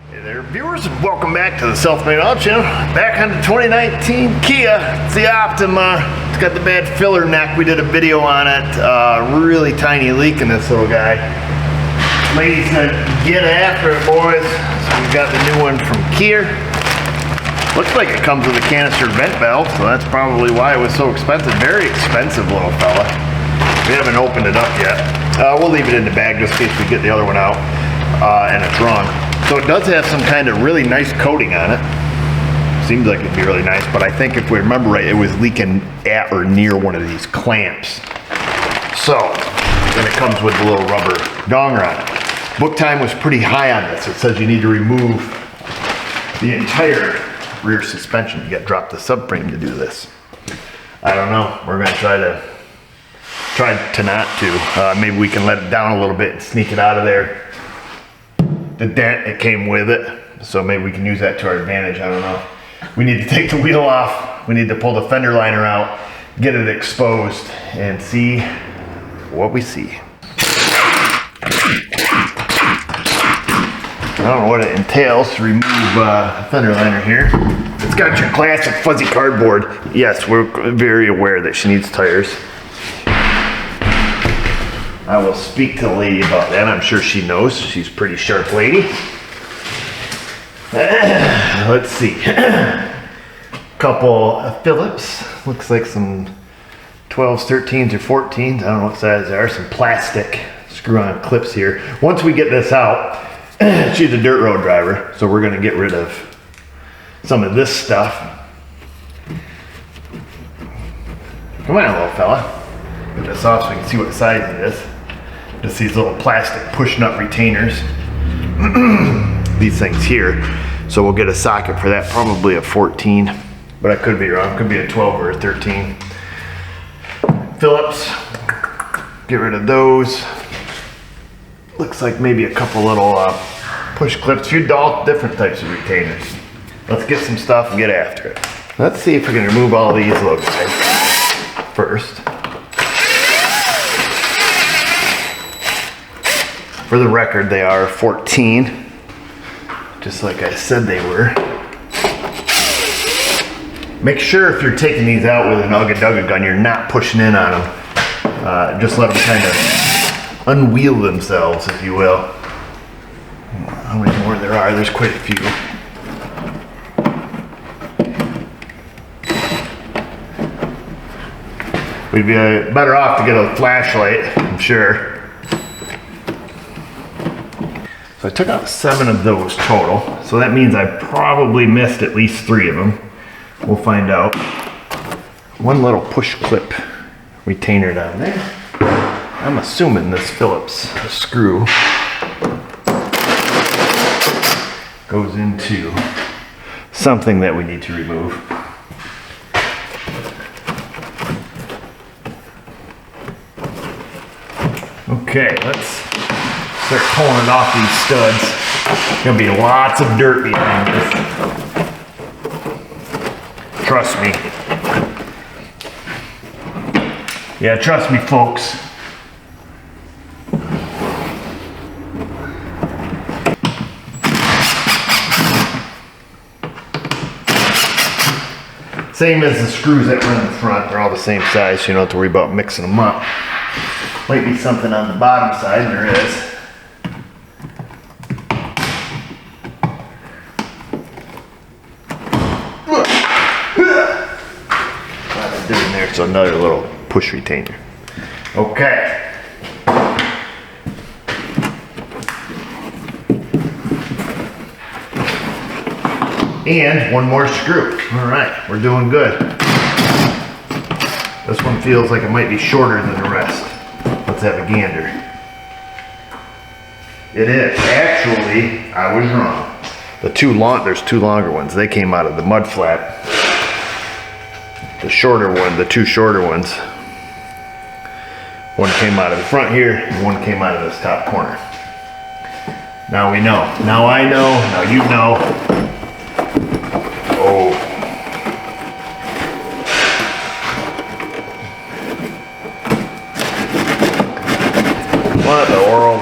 Hey there, viewers, and welcome back to the Self-Made Auto Channel. Back on the 2019 Kia. It's the Optima. It's got the bad filler neck. We did a video on it. Really tiny leak in this little guy. Lady said, get after it, boys. So we've got the new one from Kia. Looks like it comes with a canister vent valve, so that's probably why it was so expensive. Very expensive little fella. We haven't opened it up yet. We'll leave it in the bag just in case we get the other one out and it's wrong. So it does have some kind of really nice coating on it. Seems like it'd be really nice, but I think if we remember right, it was leaking at or near one of these clamps. So then it comes with a little rubber donger on it. Book time was pretty high on this. It says you need to remove the entire rear suspension. You got to drop the subframe to do this. I don't know. We're going to try to not to. Maybe we can let it down a little bit and sneak it out of there. The dent, it came with it, so maybe we can use that to our advantage. I don't know. We need to take the wheel off. We need to pull the fender liner out, get it exposed, and see what we see. I don't know what it entails to remove the fender liner here. It's got your classic fuzzy cardboard. Yes, we're very aware that she needs tires. I will speak to the lady about that. I'm sure she knows. She's a pretty sharp lady. Let's see. Couple of Phillips. Looks like some 12s, 13s, or 14s. I don't know what size they are. Some plastic screw-on clips here. Once we get this out, she's a dirt road driver, so we're going to get rid of some of this stuff. Come on, little fella. Get this off so we can see what size it is. Just these little plastic push nut retainers. These things here. So we'll get a socket for that, probably a 14, but I could be wrong. Could be a 12 or a 13. Phillips, get rid of those. Looks like maybe a couple little push clips. A few all different types of retainers. Let's get some stuff and get after it. Let's see if we can remove all these little guys first. For the record, they are 14, just like I said they were. Make sure if you're taking these out with an Ugga gun, you're not pushing in on them. Just let them kind of unwheel themselves, if you will. How many more there are? There's quite a few. We'd be better off to get a flashlight, I'm sure. So I took out 7 of those total. So that means I probably missed at least 3 of them. We'll find out. One little push clip retainer down there. I'm assuming this Phillips screw goes into something that we need to remove. Okay, let's start pulling it off these studs. Gonna be lots of dirt behind this. Trust me. Yeah, trust me, folks. Same as the screws that run in the front. They're all the same size, so you don't have to worry about mixing them up. Might be something on the bottom side, and there is. So another little push retainer. Okay. And one more screw. All right, we're doing good. This one feels like it might be shorter than the rest. Let's have a gander. It is. Actually, I was wrong. There's 2 longer ones. They came out of the mud flap. The 2 shorter ones. One came out of the front here, and one came out of this top corner. Now we know. Now I know. Now you know. Oh. What the world?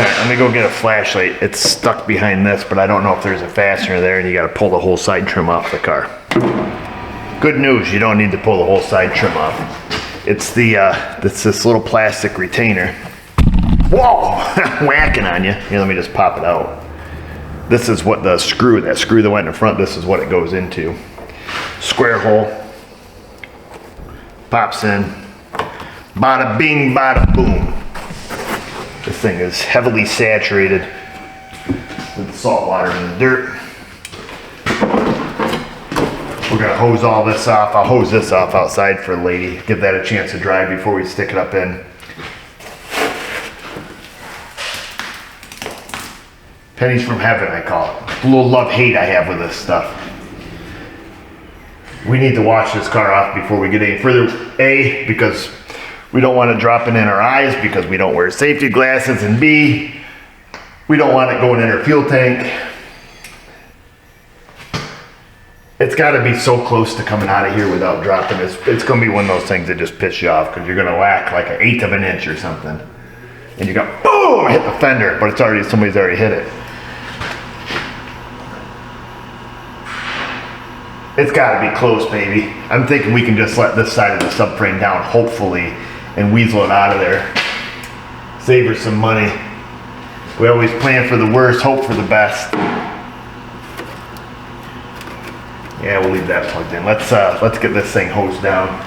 right, let me go get a flashlight. It's stuck behind this, but I don't know if there's a fastener there, and you gotta pull the whole side trim off the car. Good news, you don't need to pull the whole side trim off. It's this little plastic retainer. Whoa, whacking on you. Here, let me just pop it out. This is what that screw that went in front, this is what it goes into. Square hole. Pops in. Bada bing, bada boom. This thing is heavily saturated with the salt water and the dirt. We're gonna hose all this off. I'll hose this off outside for the lady. Give that a chance to dry before we stick it up in. Pennies from heaven, I call it. A little love-hate I have with this stuff. We need to wash this car off before we get any further. A, because we don't want it dropping in our eyes because we don't wear safety glasses. And B, we don't want it going in our fuel tank. It's got to be so close to coming out of here without dropping. It's going to be one of those things that just piss you off because you're going to whack like 1/8 of an inch or something. And you go, boom, hit the fender, but somebody's already hit it. It's got to be close, baby. I'm thinking we can just let this side of the subframe down, hopefully, and weasel it out of there. Save her some money. We always plan for the worst, hope for the best. Yeah, we'll leave that plugged in. Let's get this thing hosed down.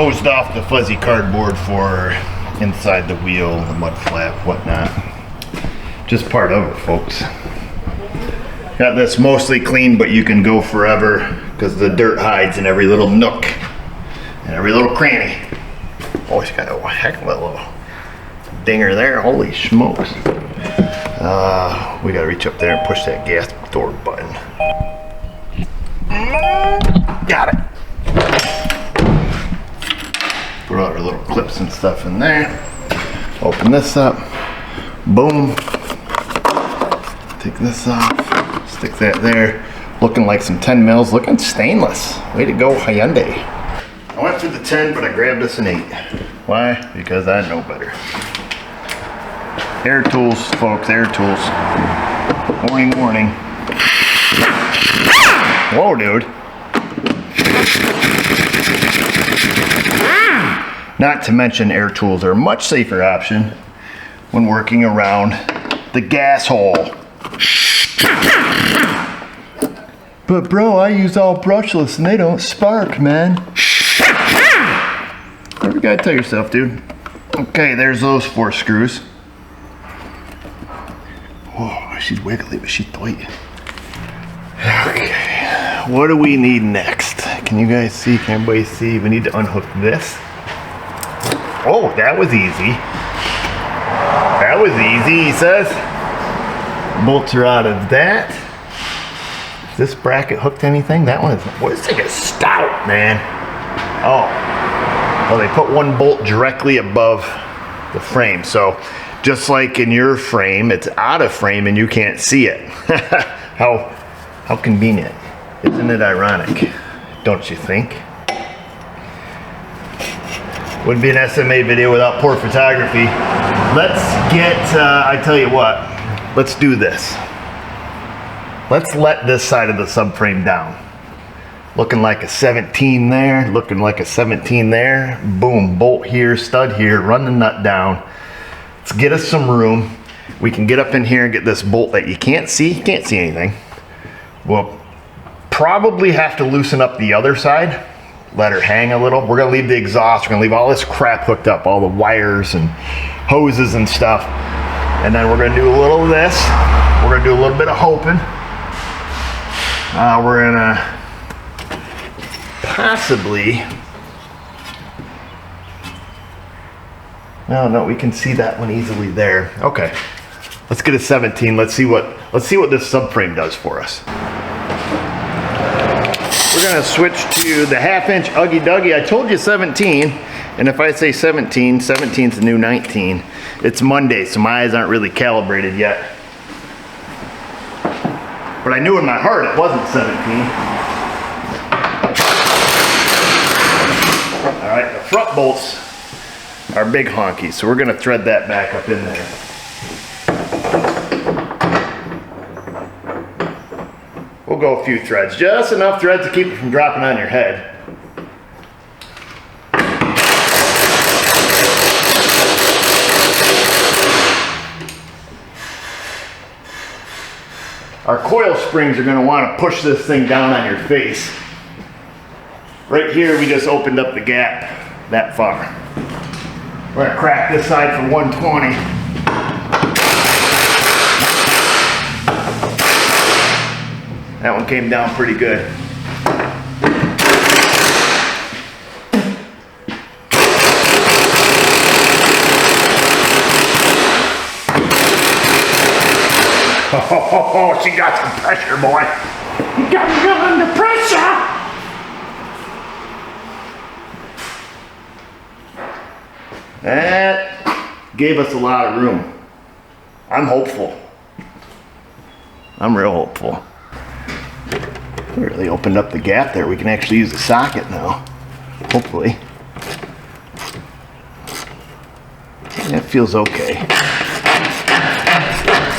Hosed off the fuzzy cardboard for inside the wheel, the mud flap, whatnot. Just part of it, folks. Got this mostly clean, but you can go forever because the dirt hides in every little nook and every little cranny. Oh, it's got a heck of a little dinger there. Holy smokes. We gotta reach up there and push that gas door button. Got it. Put all our little clips and stuff in there. Open this up. Boom. Take this off. Stick that there. Looking like some 10 mils. Looking stainless. Way to go, Hyundai. I went through the 10, but I grabbed us an 8. Why? Because I know better. Air tools, folks. Air tools. Warning, warning. Whoa, dude. Not to mention air tools are a much safer option when working around the gas hole. But bro, I use all brushless and they don't spark, man. Whatever you gotta tell yourself, dude. Okay, there's those 4 screws. Whoa, she's wiggly, but she's tight. Okay, what do we need next? Can you guys see? Can everybody see? We need to unhook this. Oh, that was easy. That was easy, he says. Bolts are out of that. Is this bracket hooked to anything? That one is, what is it? Stout, man. Oh. Well, they put one bolt directly above the frame. So just like in your frame, it's out of frame and you can't see it. How convenient. Isn't it ironic? Don't you think? Wouldn't be an SMA video without poor photography. Let's get, I tell you what, let's do this. Let's let this side of the subframe down. Looking like a 17 there, looking like a 17 there. Boom, bolt here, stud here, run the nut down. Let's get us some room. We can get up in here and get this bolt that you can't see anything. We'll probably have to loosen up the other side, let her hang a little. We're gonna leave the exhaust, we're gonna leave all this crap hooked up, all the wires and hoses and stuff. And then we're gonna do a little of this. We're gonna do a little bit of hoping. We're gonna possibly, no, we can see that one easily there. Okay, let's get a 17. Let's see what this subframe does for us. We're gonna switch to the 1/2 inch Uggy Duggy. I told you 17, and if I say 17, 17's the new 19. It's Monday, so my eyes aren't really calibrated yet. But I knew in my heart it wasn't 17. All right, the front bolts are big honkies, so we're gonna thread that back up in there. We'll go a few threads, just enough threads to keep it from dropping on your head. Our coil springs are gonna wanna push this thing down on your face. Right here, we just opened up the gap that far. We're gonna crack this side for 120. That one came down pretty good. Oh, she got some pressure, boy. You got me under pressure. That gave us a lot of room. I'm hopeful. I'm real hopeful. We really opened up the gap there. We can actually use the socket now, hopefully. That feels okay.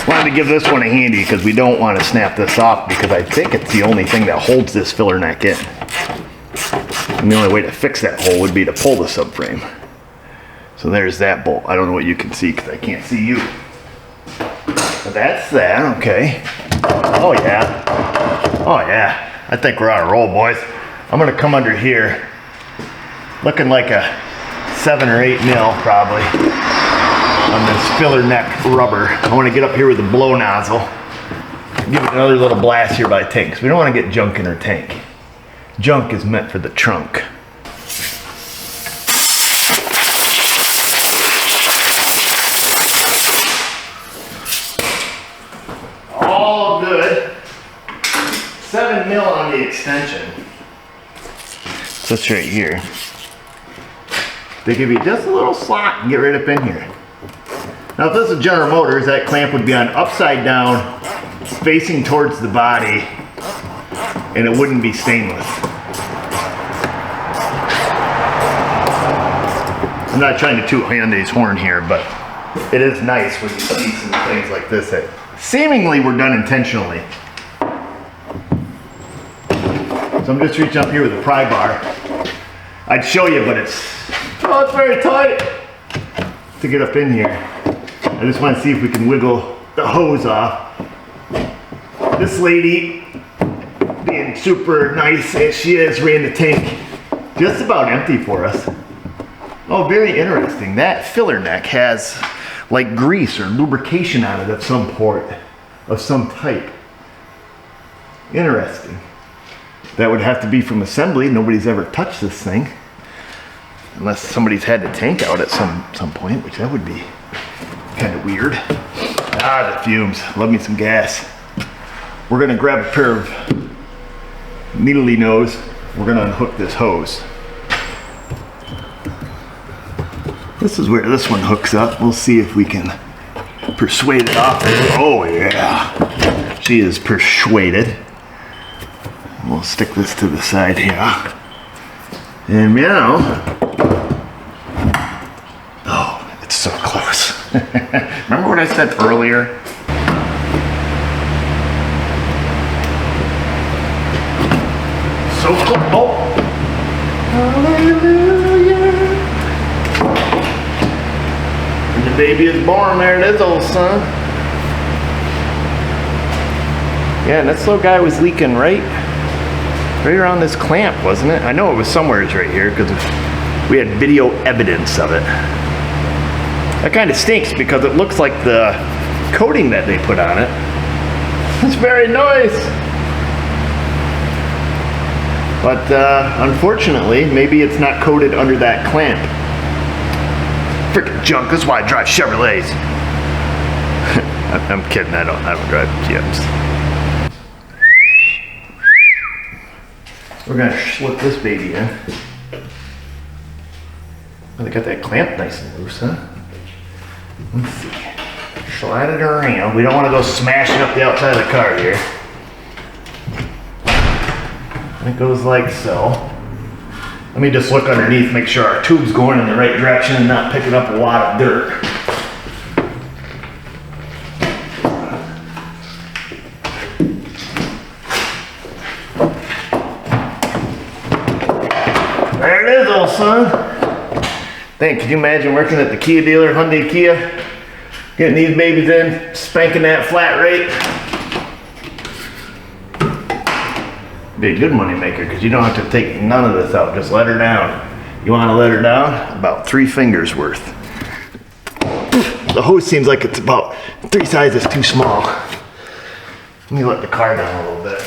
Wanted to give this one a handy because we don't want to snap this off, because I think it's the only thing that holds this filler neck in. And the only way to fix that hole would be to pull the subframe. So there's that bolt. I don't know what you can see because I can't see you. But that's that, okay. Oh yeah. Oh yeah. I think we're on a roll, boys. I'm gonna come under here, looking like a 7 or 8 mil probably on this filler neck rubber. I wanna get up here with the blow nozzle, give it another little blast here by the tank, because we don't wanna get junk in our tank. Junk is meant for the trunk. All good. 7 mil on the extension. So it's right here. They give you just a little slot and get right up in here. Now if this is General Motors, that clamp would be on upside down, facing towards the body, and it wouldn't be stainless. I'm not trying to toot Hyundai's horn here, but it is nice when you see some things like this that seemingly were done intentionally. So I'm just reaching up here with a pry bar. I'd show you, but it's very tight to get up in here. I just want to see if we can wiggle the hose off. This lady, being super nice as she is, ran the tank just about empty for us. Oh, very interesting. That filler neck has like grease or lubrication on it of some type. Interesting. That would have to be from assembly. Nobody's ever touched this thing. Unless somebody's had the tank out at some point, which that would be kind of weird. Ah, the fumes. Love me some gas. We're gonna grab a pair of needly nose. We're gonna unhook this hose. This is where this one hooks up. We'll see if we can persuade it off. Oh yeah, she is persuaded. We'll stick this to the side here. And now, oh, it's so close. Remember what I said earlier? So Oh. Hallelujah. And the baby is born. There it is, old son. Yeah, and this little guy was leaking right around this clamp, wasn't it? I know it was somewhere right here because we had video evidence of it. That kind of stinks because it looks like the coating that they put on it. It's very nice. But unfortunately, maybe it's not coated under that clamp. Freaking junk, that's why I drive Chevrolets. I'm kidding, I don't drive GMs. We're gonna slip this baby in. Oh, they got that clamp nice and loose, huh? Let's see. Slide it around. We don't want to go smashing up the outside of the car here. It goes like so. Let me just look underneath, make sure our tube's going in the right direction and not picking up a lot of dirt. There it is, old son. Dang, could you imagine working at the Kia dealer, Hyundai Kia? Getting these babies in, spanking that flat rate. Be a good money maker because you don't have to take none of this out, just let her down. You want to let her down? About 3 fingers worth. The hose seems like it's about 3 sizes too small. Let me let the car down a little bit.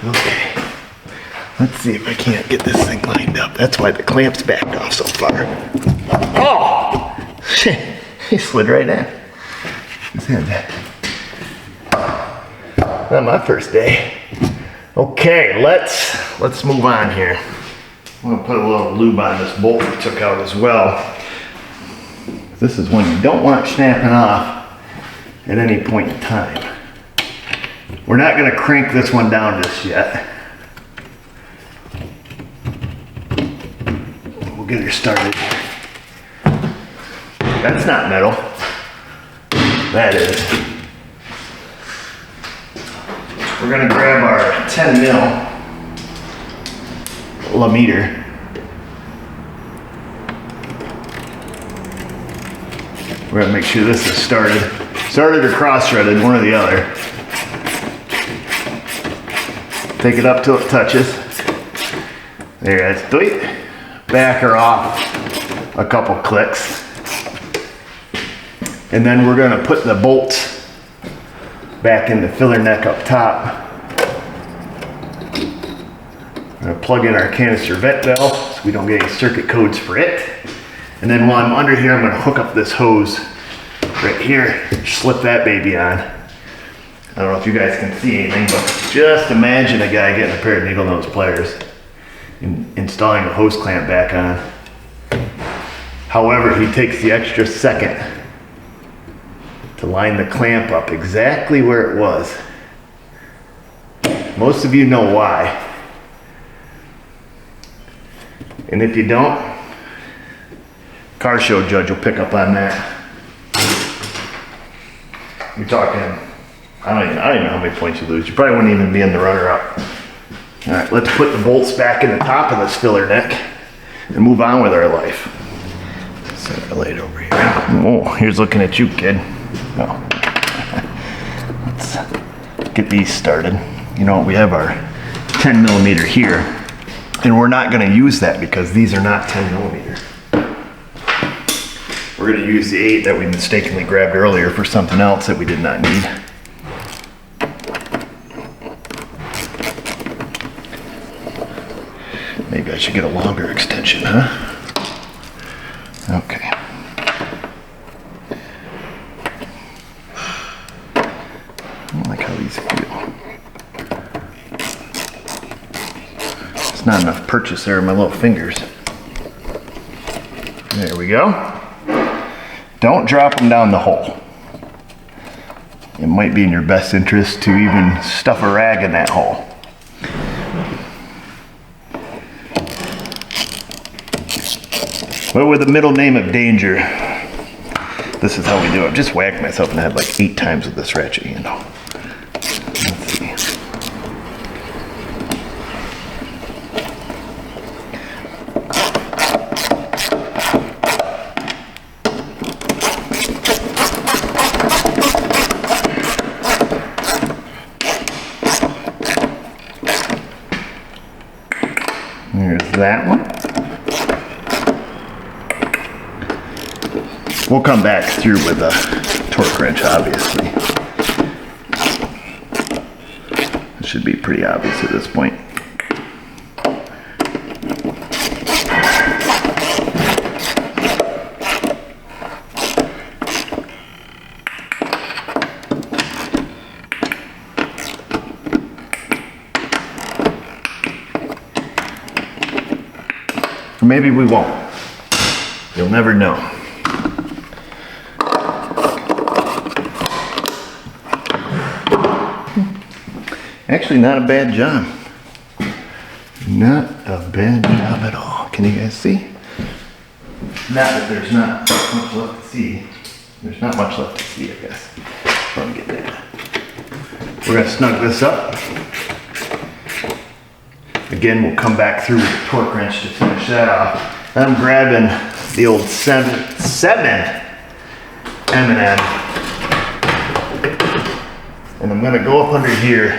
Okay. Let's see if I can't get this thing lined up. That's why the clamp's backed off so far. Oh! He slid right in. Not my first day. Okay, let's move on here. I'm gonna put a little lube on this bolt we took out as well. This is one you don't want snapping off at any point in time. We're not gonna crank this one down just yet. We'll get her started. That's not metal. That is. We're gonna grab our 10 mil meter. We're gonna make sure this is started or cross-threaded, one or the other. Take it up till it touches. There it is. Back her off a couple clicks. And then we're gonna put the bolts back in the filler neck up top. I'm gonna plug in our canister vent valve so we don't get any circuit codes for it. And then while I'm under here, I'm gonna hook up this hose right here, slip that baby on. I don't know if you guys can see anything, but just imagine a guy getting a pair of needle nose pliers and installing a hose clamp back on. However, he takes the extra second to line the clamp up exactly where it was. Most of you know why. And if you don't, car show judge will pick up on that. You're talking, I don't even know how many points you lose. You probably wouldn't even be in the runner-up. All right, let's put the bolts back in the top of this filler neck and move on with our life. Set our light over here. Oh, here's looking at you, kid. Oh. Let's get these started. You know, we have our 10 millimeter here, and we're not gonna use that because these are not 10 millimeter. We're gonna use the 8 that we mistakenly grabbed earlier for something else that we did not need. Maybe I should get a longer extension, huh? Okay. I don't like how these feel. It's not enough purchase there in my little fingers. There we go. Don't drop them down the hole. It might be in your best interest to even stuff a rag in that hole. What with the middle name of danger? This is how we do it. Just whacked myself in the head like 8 times with this ratchet handle. Let's see. There's that one. We'll come back through with a torque wrench, obviously. It should be pretty obvious at this point. Or maybe we won't. You'll never know. Actually, not a bad job. Not a bad job at all. Can you guys see? Not that there's not much left to see. There's not much left to see, I guess. That's what I'm getting at. We're gonna snug this up. Again, we'll come back through with the torque wrench to finish that off. I'm grabbing the old 7 M&M, and I'm gonna go up under here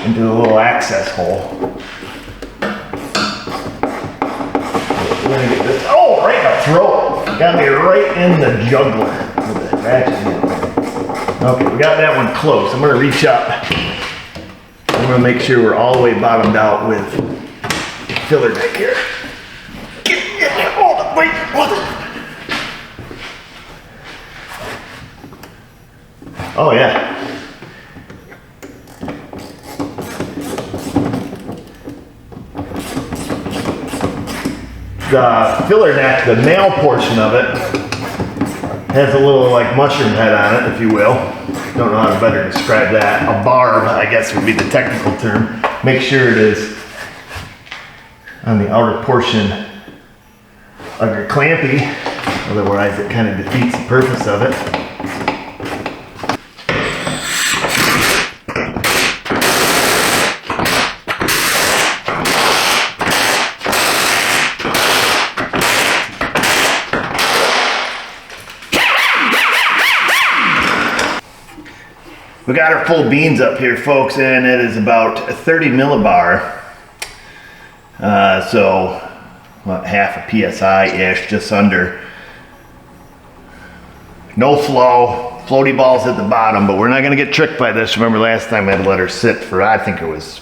into the little access hole. We're gonna get this, oh, right in the throat. Got me right in the jugular with the ratchet handle. Okay, we got that one close. I'm gonna reach up. I'm gonna make sure we're all the way bottomed out with filler neck here. Get there, hold it, wait, hold it. Oh yeah. The filler neck, the male portion of it, has a little like mushroom head on it, if you will. Don't know how to better describe that. A barb, I guess would be the technical term. Make sure it is on the outer portion of your clampy, otherwise it kind of defeats the purpose of it. We got our full beans up here, folks, and it is about 30 millibar. So about half a PSI-ish, just under. No flow, floaty balls at the bottom, but we're not gonna get tricked by this. Remember last time I had to let her sit for, I think it was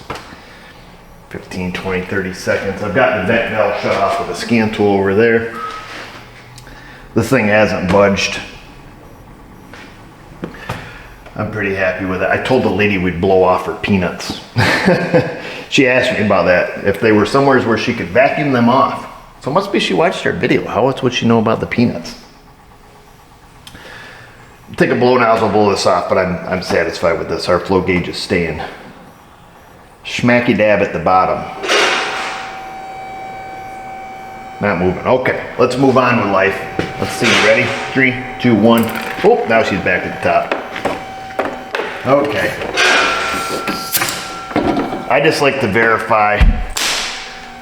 15, 20, 30 seconds. I've got the vent valve shut off with a scan tool over there. This thing hasn't budged. I'm pretty happy with it. I told the lady we'd blow off her peanuts. She asked me about that, if they were somewhere where she could vacuum them off. So it must be she watched our video. How else would she know about the peanuts? Take a blow nozzle, blow this off, but I'm satisfied with this. Our flow gauge is staying smacky dab at the bottom. Not moving. Okay, let's move on with life. Let's see, you ready? 3, 2, 1. Oh, now she's back at the top. Okay. I just like to verify.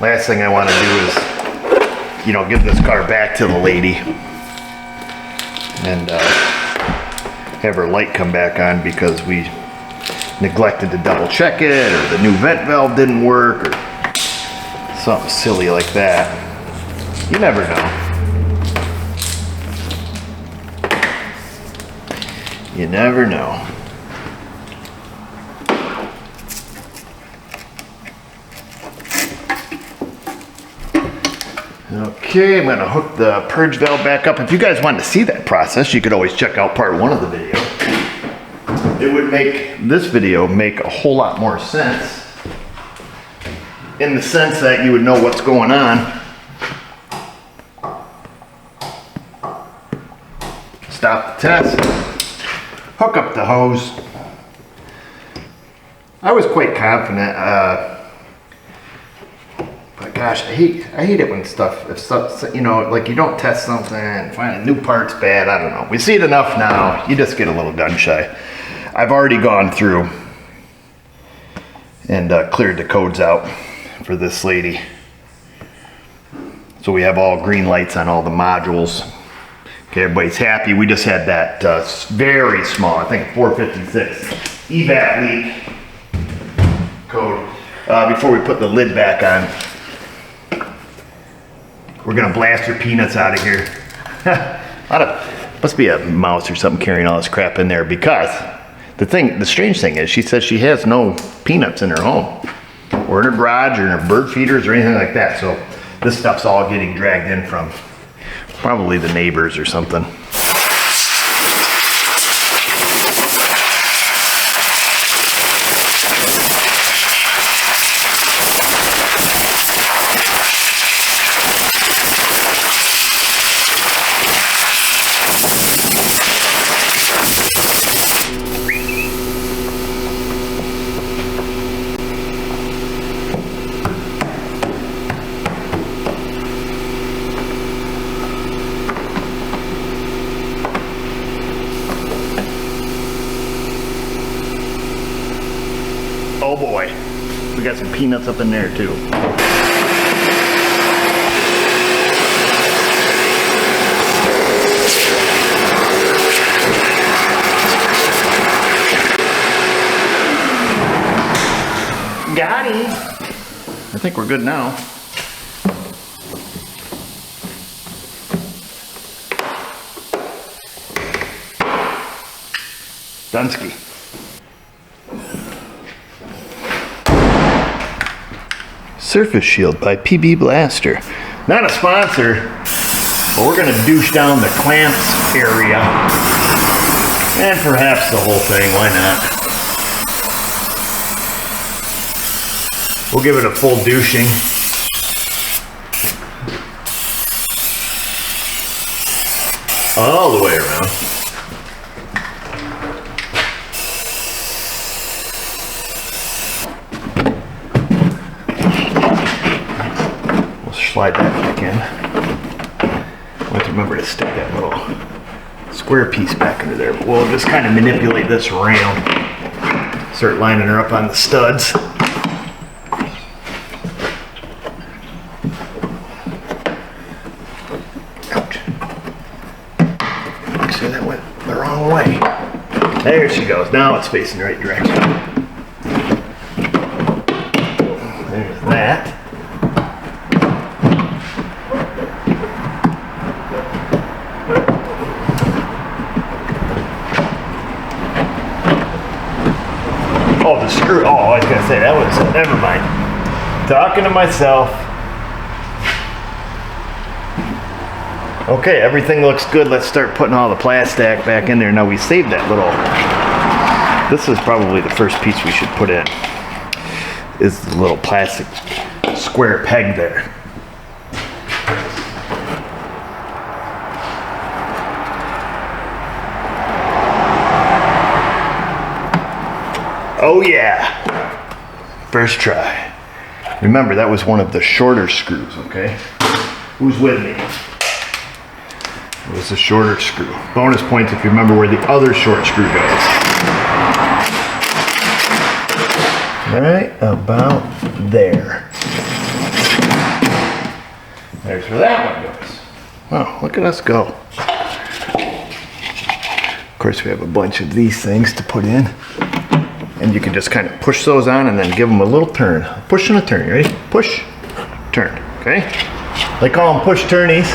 Last thing I want to do is, you know, give this car back to the lady and have her light come back on because we neglected to double check it, or the new vent valve didn't work, or something silly like that. You never know. You never know. Okay, I'm gonna hook the purge valve back up. If you guys wanted to see that process, you could always check out part 1 of the video. It would make this video make a whole lot more sense, in the sense that you would know what's going on. Stop the test, hook up the hose. I was quite confident. If I Gosh, I hate it when if you know, like you don't test something and find a new part's bad. I don't know. We see it enough now. You just get a little gun shy. I've already gone through and cleared the codes out for this lady. So we have all green lights on all the modules. Okay, everybody's happy. We just had that very small, I think 456 evac leak code before we put the lid back on. We're gonna blast her peanuts out of here. Must be a mouse or something carrying all this crap in there, because the strange thing is she says she has no peanuts in her home or in her garage or in her bird feeders or anything like that. So this stuff's all getting dragged in from probably the neighbors or something. Oh boy, we got some peanuts up in there too. Got him. I think we're good now. Dunsky. Surface Shield by PB Blaster. Not a sponsor, but we're gonna douche down the clamps area and perhaps the whole thing. Why not? We'll give it a full douching. All the way around. Slide that back in. We'll have to remember to stick that little square piece back under there. But we'll just kind of manipulate this around. Start lining her up on the studs. Ouch. Actually, that went the wrong way. There she goes. Now it's facing the right direction. There's that. Oh, the screw. Oh, I was going to say, that was, never mind. Talking to myself. Okay, everything looks good. Let's start putting all the plastic back in there. Now we saved that little, this is probably the first piece we should put in, is the little plastic square peg there. Oh yeah, first try. Remember, that was one of the shorter screws, okay? Who's with me? It was the shorter screw. Bonus points if you remember where the other short screw goes. Right about there. There's where that one goes. Wow, look at us go. Of course, we have a bunch of these things to put in. And you can just kind of push those on and then give them a little turn. Push and a turn, you ready? Push, turn, okay? They call them push turnies.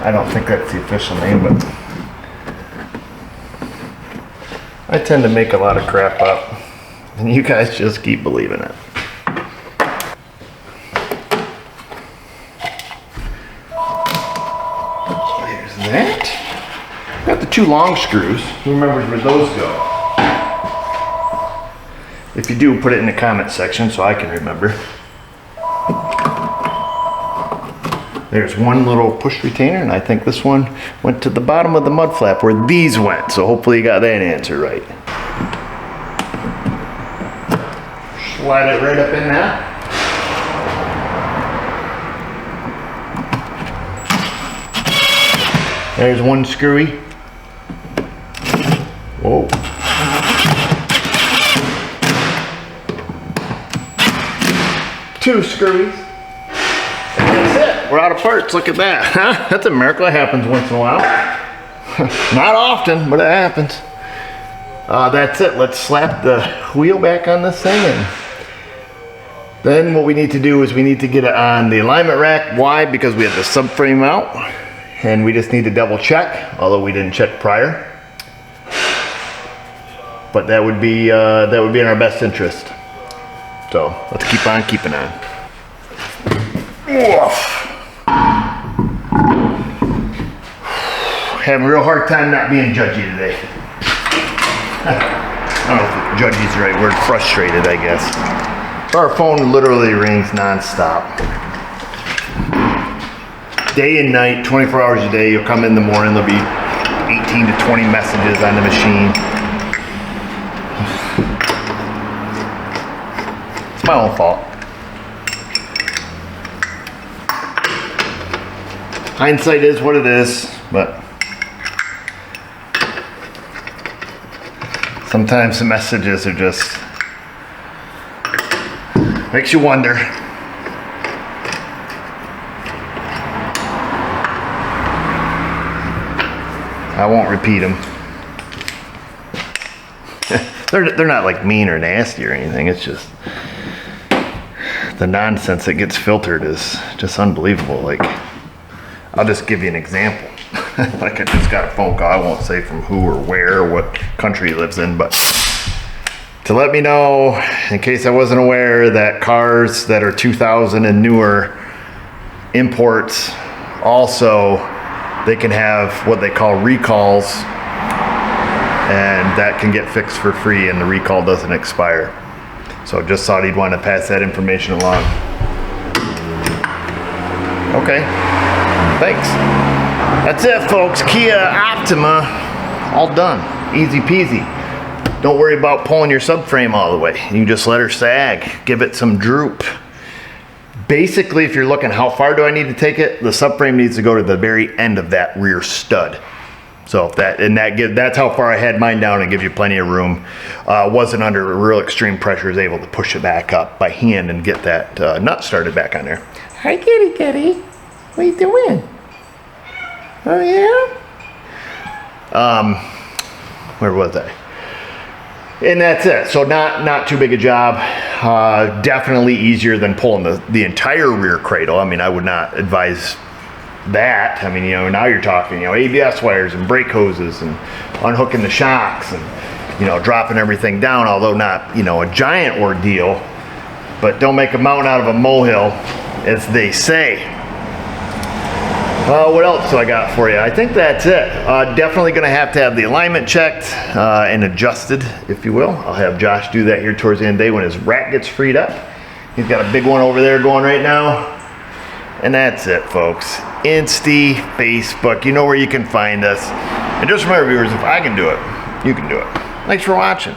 I don't think that's the official name, but I tend to make a lot of crap up. And you guys just keep believing it. There's that. Got the two long screws. Who remembers where those go? If you do, put it in the comment section so I can remember. There's one little push retainer, and I think this one went to the bottom of the mud flap where these went. So hopefully you got that answer right. slide it right up in there. There's one screwy. Whoa. Two screwies. And that's it. We're out of parts. Look at that. Huh? That's a miracle. It happens once in a while. Not often, but it happens. That's it. Let's slap the wheel back on this thing. And then what we need to do is we need to get it on the alignment rack. Why? Because we have the subframe out. And we just need to double check, although we didn't check prior. But that would be in our best interest. So let's keep on keeping on. Having a real hard time not being judgy today. I don't know if judgy is the right word. Frustrated, I guess. Our phone literally rings nonstop. Day and night, 24 hours a day. You'll come in the morning, there'll be 18 to 20 messages on the machine. It's my own fault. Hindsight is what it is, but sometimes the messages are just, makes you wonder. I won't repeat them. They're not like mean or nasty or anything. It's just the nonsense that gets filtered is just unbelievable. Like, I'll just give you an example. Like, I just got a phone call. I won't say from who or where or what country he lives in, but to let me know, in case I wasn't aware, that cars that are 2000 and newer imports also, they can have what they call recalls, and that can get fixed for free and the recall doesn't expire. So just thought he'd want to pass that information along. Okay, thanks. That's it, folks. Kia Optima, all done. Easy peasy. Don't worry about pulling your subframe all the way. You can just let her sag, give it some droop. Basically, if you're looking how far do I need to take it, the subframe needs to go to the very end of that rear stud. So if that's how far I had mine down and gives you plenty of room. Wasn't under real extreme pressure, is able to push it back up by hand and get that nut started back on there. Hi, kitty kitty. What you doing? Oh yeah? Where was I? And that's it. So not too big a job. Definitely easier than pulling the entire rear cradle. I mean, I would not advise that. I mean, you know, now you're talking, you know, ABS wires and brake hoses and unhooking the shocks and, you know, dropping everything down, although not, you know, a giant ordeal. But don't make a mountain out of a molehill, as they say. What else do I got for you? I think that's it. Definitely going to have the alignment checked and adjusted, if you will. I'll have Josh do that here towards the end of the day when his rack gets freed up. He's got a big one over there going right now. And that's it, folks. Insta, Facebook, you know where you can find us. And just remember, viewers, if I can do it, you can do it. Thanks for watching.